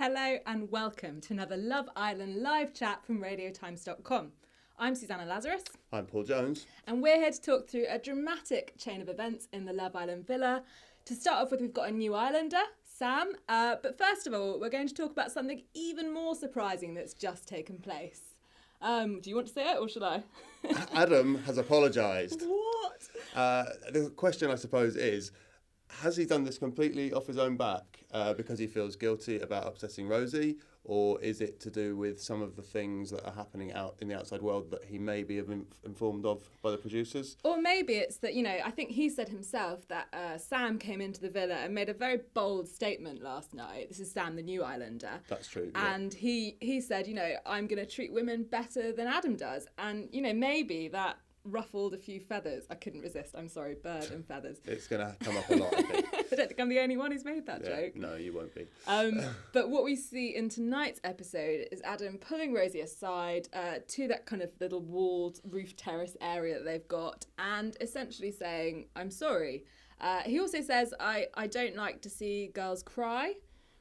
Hello and welcome to another Love Island live chat from radiotimes.com. I'm Susanna Lazarus. I'm Paul Jones. And we're here to talk through a dramatic chain of events in the Love Island villa. To start off with, we've got a new islander, Sam. But first of all, we're going to talk about something even more surprising that's just taken place. Do you want to say it or shall I? Adam has apologised. What? The question, I suppose, is, has he done this completely off his own back because he feels guilty about upsetting Rosie, or is it to do with some of the things that are happening out in the outside world that he may be informed of by the producers? Or maybe it's that, I think he said himself that Sam came into the villa and made a very bold statement last night. This is Sam, the new islander. That's true. Yeah. And he said, I'm going to treat women better than Adam does. And, maybe that ruffled a few feathers. I couldn't resist. I'm sorry, bird and feathers. It's going to come up a lot, I think. I don't think I'm the only one who's made that joke. No, you won't be. But what we see in tonight's episode is Adam pulling Rosie aside to that kind of little walled roof terrace area that they've got and essentially saying, I'm sorry. He also says, I don't like to see girls cry,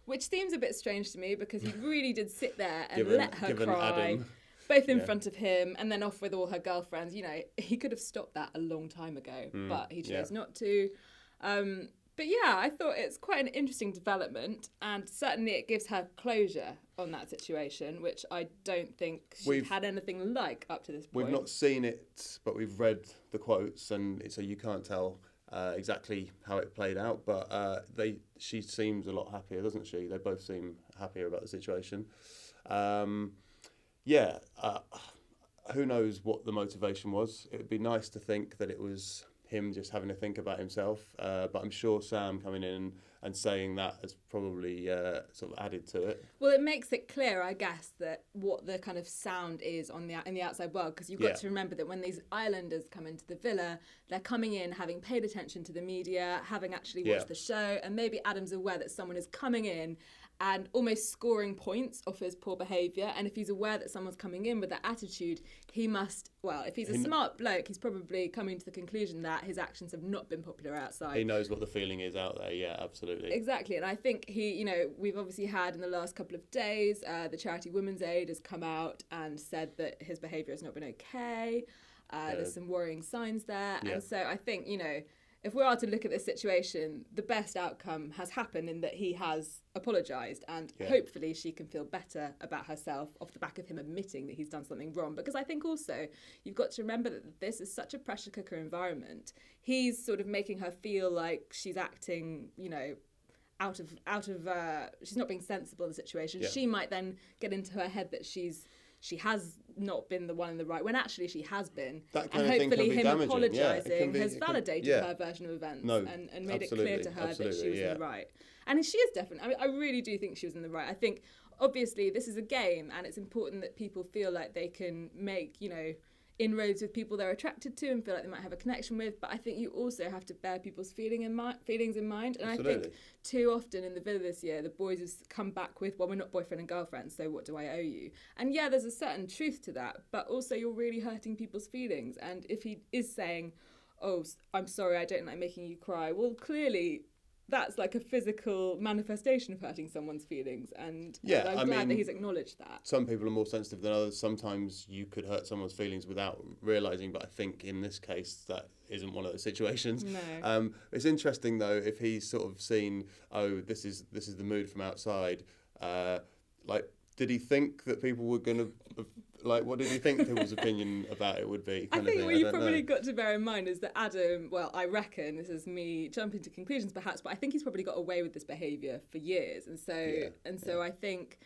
which seems a bit strange to me because he really did sit there and let her cry. Adam. Both in front of him and then off with all her girlfriends. He could have stopped that a long time ago, but he chose not to. But yeah, I thought it's quite an interesting development, and certainly it gives her closure on that situation, which I don't think she's had anything like up to this point. We've not seen it, but we've read the quotes, and so you can't tell exactly how it played out. But she seems a lot happier, doesn't she? They both seem happier about the situation. Who knows what the motivation was? It would be nice to think that it was him just having to think about himself, but I'm sure Sam coming in and saying that has probably sort of added to it. Well, it makes it clear, I guess, that what the kind of sound is in the outside world, because you've got to remember that when these islanders come into the villa, they're coming in having paid attention to the media, having actually watched the show, and maybe Adam's aware that someone is coming in and almost scoring points off his poor behaviour. And if he's aware that someone's coming in with that attitude, he must, if he's a smart bloke, he's probably coming to the conclusion that his actions have not been popular outside. He knows what the feeling is out there, yeah, absolutely. Exactly, and I think we've obviously had in the last couple of days, the Charity Women's Aid has come out and said that his behaviour has not been okay. There's some worrying signs there. Yeah. And so I think, if we are to look at this situation, the best outcome has happened in that he has apologised, and hopefully she can feel better about herself off the back of him admitting that he's done something wrong. Because I think also you've got to remember that this is such a pressure cooker environment. He's sort of making her feel like she's acting, out of she's not being sensible in the situation. Yeah. She might then get into her head that she has not been the one in the right, when actually she has been. That kind and of hopefully thing can be him damaging. apologising has validated her version of events and made it clear to her that she was in the right. And she is definitely, I really do think she was in the right. I think, obviously, this is a game and it's important that people feel like they can make, inroads with people they're attracted to and feel like they might have a connection with, but I think you also have to bear people's feelings in mind. And absolutely. I think too often in the villa this year, the boys have come back with, well, we're not boyfriend and girlfriend, so what do I owe you? And yeah, there's a certain truth to that, but also you're really hurting people's feelings. And if he is saying, oh, I'm sorry, I don't like making you cry, well, clearly that's like a physical manifestation of hurting someone's feelings, and I'm glad that he's acknowledged that. Some people are more sensitive than others. Sometimes you could hurt someone's feelings without realising, but I think in this case that isn't one of those situations. No. It's interesting though if he's sort of seen, oh, this is the mood from outside. Did he think that people were going to, what did he think people's opinion about it would be? I think what you've probably got to bear in mind is that Adam, I reckon, this is me jumping to conclusions perhaps, but I think he's probably got away with this behaviour for years. And so I think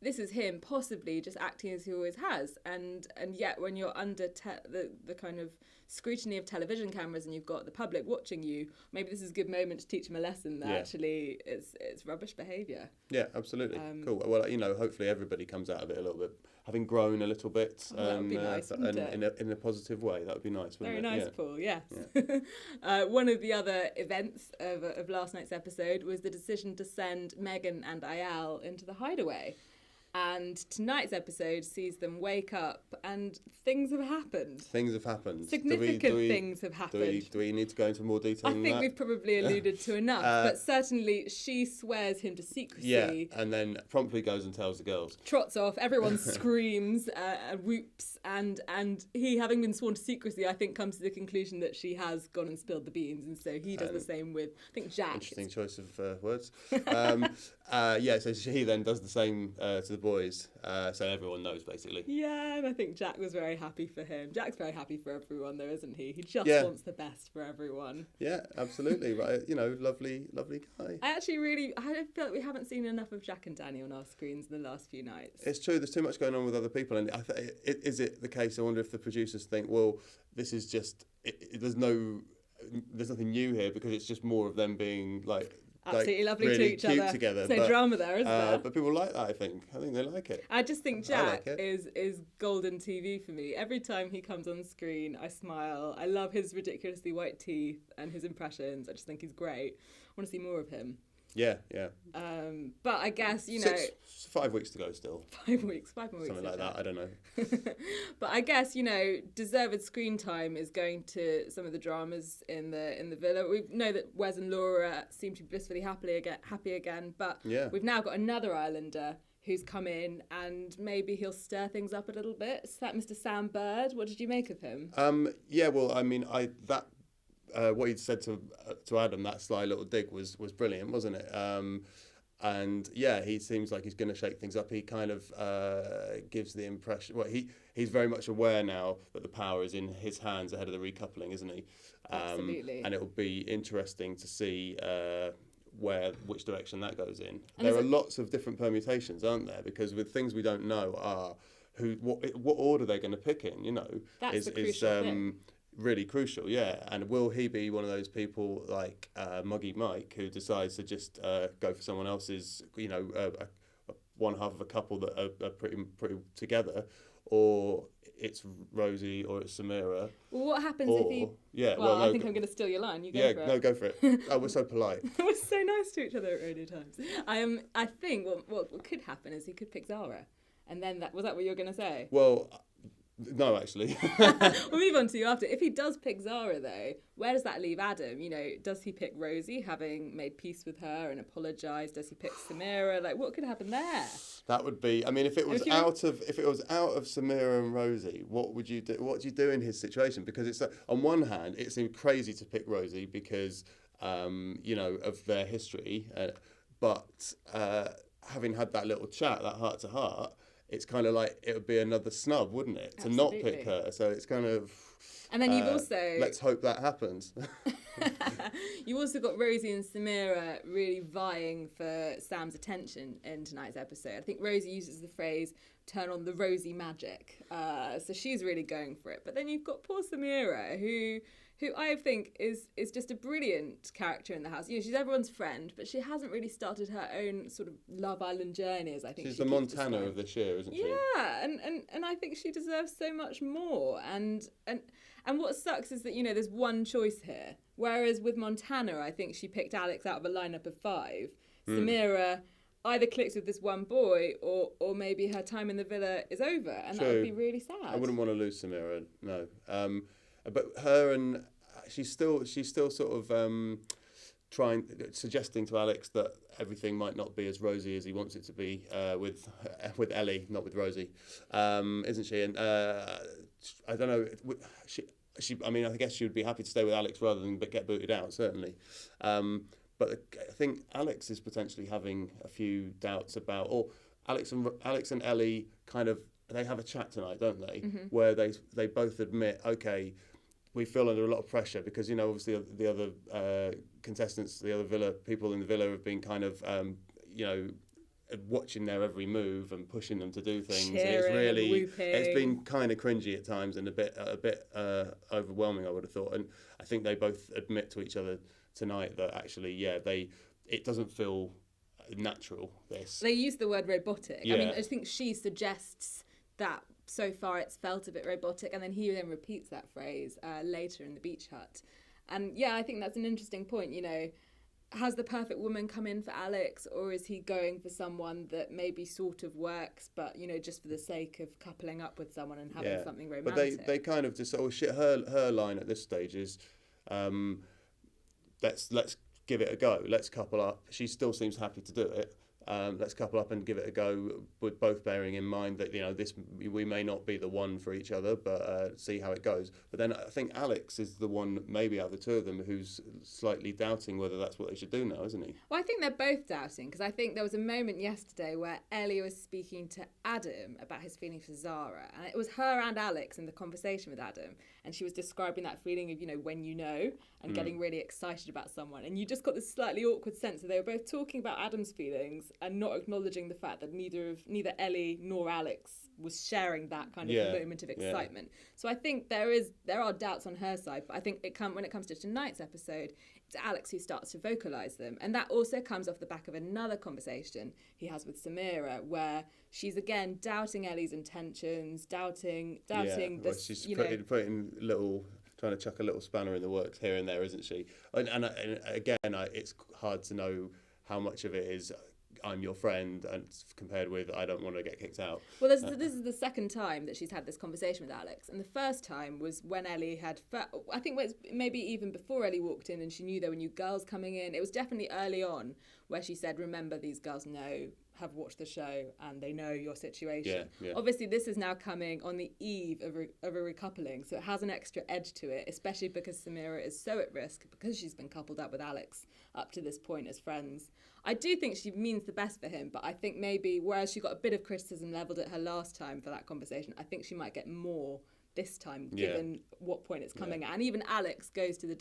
this is him possibly just acting as he always has. And yet when you're under the kind of scrutiny of television cameras and you've got the public watching you, maybe this is a good moment to teach him a lesson that actually it's rubbish behaviour. Yeah, absolutely. Cool. Well, hopefully everybody comes out of it a little bit, having grown a little bit, that would be nice, and in a positive way. That would be nice, wouldn't it? Very nice, Paul, yes. Yeah. One of the other events of last night's episode was the decision to send Megan and Eyal into the hideaway. And tonight's episode sees them wake up and things have happened. Things have happened. Significant things have happened. Do we need to go into more detail I think we've probably alluded to enough, but certainly she swears him to secrecy. Yeah, and then promptly goes and tells the girls. Trots off, everyone screams, whoops, and he, having been sworn to secrecy, I think comes to the conclusion that she has gone and spilled the beans, and so he does the same with, I think, Jack. Interesting choice of words. So he then does the same to the boys, so everyone knows, basically. Yeah, and I think Jack was very happy for him. Jack's very happy for everyone, though, isn't he? He just wants the best for everyone. Yeah, absolutely. Right, lovely guy. I feel like we haven't seen enough of Jack and Danny on our screens in the last few nights. It's true, there's too much going on with other people, and is it the case, I wonder if the producers think, well, this is just, there's nothing new here, because it's just more of them being, absolutely lovely really to each cute other. Together. There's no drama there, is there? But people like that, I think they like it. I just think Jack is golden TV for me. Every time he comes on screen, I smile. I love his ridiculously white teeth and his impressions. I just think he's great. I want to see more of him. Yeah. But I guess, 5 weeks to go still. 5 weeks, 5 more weeks. Something like that, I don't know. But I guess, deserved screen time is going to some of the dramas in the villa. We know that Wes and Laura seem to be blissfully happy again, but we've now got another Islander who's come in, and maybe he'll stir things up a little bit. Is that Mr. Sam Bird? What did you make of him? What he'd said to Adam, that sly little dig was brilliant, wasn't it? And he seems like he's going to shake things up. He kind of gives the impression. Well, he's very much aware now that the power is in his hands ahead of the recoupling, isn't he? Absolutely. And it will be interesting to see which direction that goes in. And there are lots of different permutations, aren't there? Because with things we don't know are what order they're going to pick in. That's the crucial thing. Really crucial, yeah. And will he be one of those people like Muggy Mike who decides to just go for someone else's, one half of a couple that are pretty together, or it's Rosie or it's Samira? Well, what happens if he? Yeah. Well, I think I'm going to steal your line. You go for it. No, go for it. Oh, we're so polite. We're so nice to each other at radio times. I think what could happen is he could pick Zara, and then was that what you were going to say? Well. No, actually. We'll move on to you after. If he does pick Zara, though, where does that leave Adam? Does he pick Rosie, having made peace with her and apologised? Does he pick Samira? What could happen there? That would be. I mean, if it was out of Samira and Rosie, what would you do? What do you do in his situation? Because it's on one hand, it seemed crazy to pick Rosie because of their history, but having had that little chat, that heart to heart. It's kind of like it would be another snub, wouldn't it? Absolutely. To not pick her. So it's kind of... And then you've also... Let's hope that happens. You also got Rosie and Samira really vying for Sam's attention in tonight's episode. I think Rosie uses the phrase, turn on the Rosie magic. So she's really going for it. But then you've got poor Samira, who I think is just a brilliant character in the house. She's everyone's friend, but she hasn't really started her own sort of Love Island journey, as I think she's the Montana of this year, isn't she? Yeah, and I think she deserves so much more. And what sucks is that, there's one choice here. Whereas with Montana, I think she picked Alex out of a lineup of 5. Samira either clicks with this one boy or maybe her time in the villa is over, and that would be really sad. I wouldn't want to lose Samira, no. But her and she's still sort of suggesting to Alex that everything might not be as rosy as he wants it to be with Ellie, not with Rosie, isn't she? And I don't know. I guess she would be happy to stay with Alex rather than get booted out, certainly. But I think Alex is potentially having a few doubts about, or Alex and Ellie kind of, they have a chat tonight, don't they? Mm-hmm. Where they both admit, okay, we feel under a lot of pressure because, obviously the other contestants, the other people in the villa have been kind of, watching their every move and pushing them to do things. It's been kind of cringy at times and a bit overwhelming, I would have thought. And I think they both admit to each other tonight that actually, it doesn't feel natural, this. They use the word robotic. Yeah. I mean, I think she suggests that so far it's felt a bit robotic, and then he then repeats that phrase later in the beach hut. And I think that's an interesting point, has the perfect woman come in for Alex, or is he going for someone that maybe sort of works, but, you know, just for the sake of coupling up with someone and having something romantic? But they kind of just her line at this stage is, let's give it a go. Let's couple up. She still seems happy to do it. Let's couple up and give it a go, with both bearing in mind that, you know, we may not be the one for each other, but see how it goes. But then I think Alex is the one, maybe out of the two of them, who's slightly doubting whether that's what they should do now, isn't he? Well, I think they're both doubting, because I think there was a moment yesterday where Ellie was speaking to Adam about his feeling for Zara, and it was her and Alex in the conversation with Adam, and she was describing that feeling of, you know, when you know, and getting really excited about someone, and you just got this slightly awkward sense that they were both talking about Adam's feelings and not acknowledging the fact that neither Ellie nor Alex was sharing that kind of moment of excitement. So I think there are doubts on her side, but I think when it comes to tonight's episode, it's Alex who starts to vocalise them, and that also comes off the back of another conversation he has with Samira, where she's again doubting Ellie's intentions, doubting this. She's putting little, trying to chuck a little spanner in the works here and there, isn't she? And again, it's hard to know how much of it is I'm your friend, and compared with I don't want to get kicked out. Well, this is the second time that she's had this conversation with Alex, and the first time was when Ellie I think it was maybe even before Ellie walked in and she knew there were new girls coming in. It was definitely early on where she said, remember, these girls have watched the show and they know your situation. Yeah. Obviously, this is now coming on the eve of a recoupling, so it has an extra edge to it, especially because Samira is so at risk because she's been coupled up with Alex up to this point as friends. I do think she means the best for him, but I think maybe, whereas she got a bit of criticism levelled at her last time for that conversation, I think she might get more this time, given what point it's coming at. And even Alex goes to the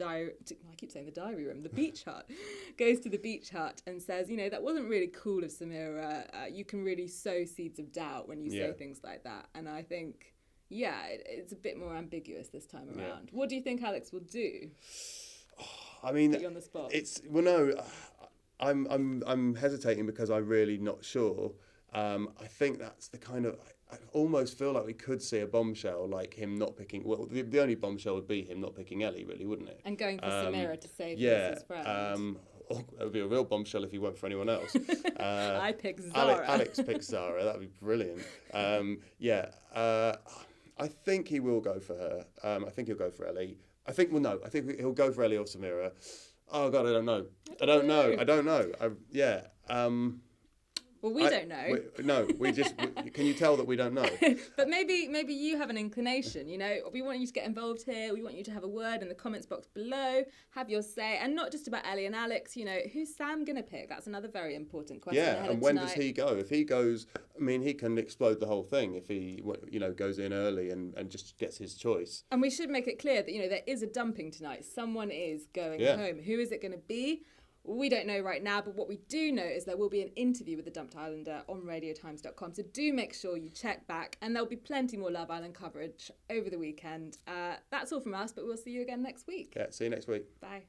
beach hut, goes to the beach hut and says, you know, that wasn't really cool of Samira. You can really sow seeds of doubt when you say things like that. And I think, it's a bit more ambiguous this time around. What do you think Alex will do? I mean, put you on the spot. I'm hesitating because I'm really not sure. I think that's the kind of, I almost feel like we could see a bombshell, like him not picking, well, the only bombshell would be him not picking Ellie, really, wouldn't it? And going for Samira to save his friend. It would be a real bombshell if he went for anyone else. I pick Zara. Alex picks Zara, that would be brilliant. I think he will go for her. I think he'll go for Ellie. I think he'll go for Ellie or Samira. Oh God, I don't know. Well, we don't know. Can you tell that we don't know? But maybe you have an inclination, you know. We want you to get involved here. We want you to have a word in the comments box below. Have your say. And not just about Ellie and Alex, you know. Who's Sam going to pick? That's another very important question. Yeah, and when does he go? If he goes, I mean, he can explode the whole thing if he, goes in early and just gets his choice. And we should make it clear that, there is a dumping tonight. Someone is going home. Who is it going to be? We don't know right now, but what we do know is there will be an interview with the Dumped Islander on radiotimes.com, so do make sure you check back, and there'll be plenty more Love Island coverage over the weekend. That's all from us, but we'll see you again next week. Yeah, see you next week. Bye.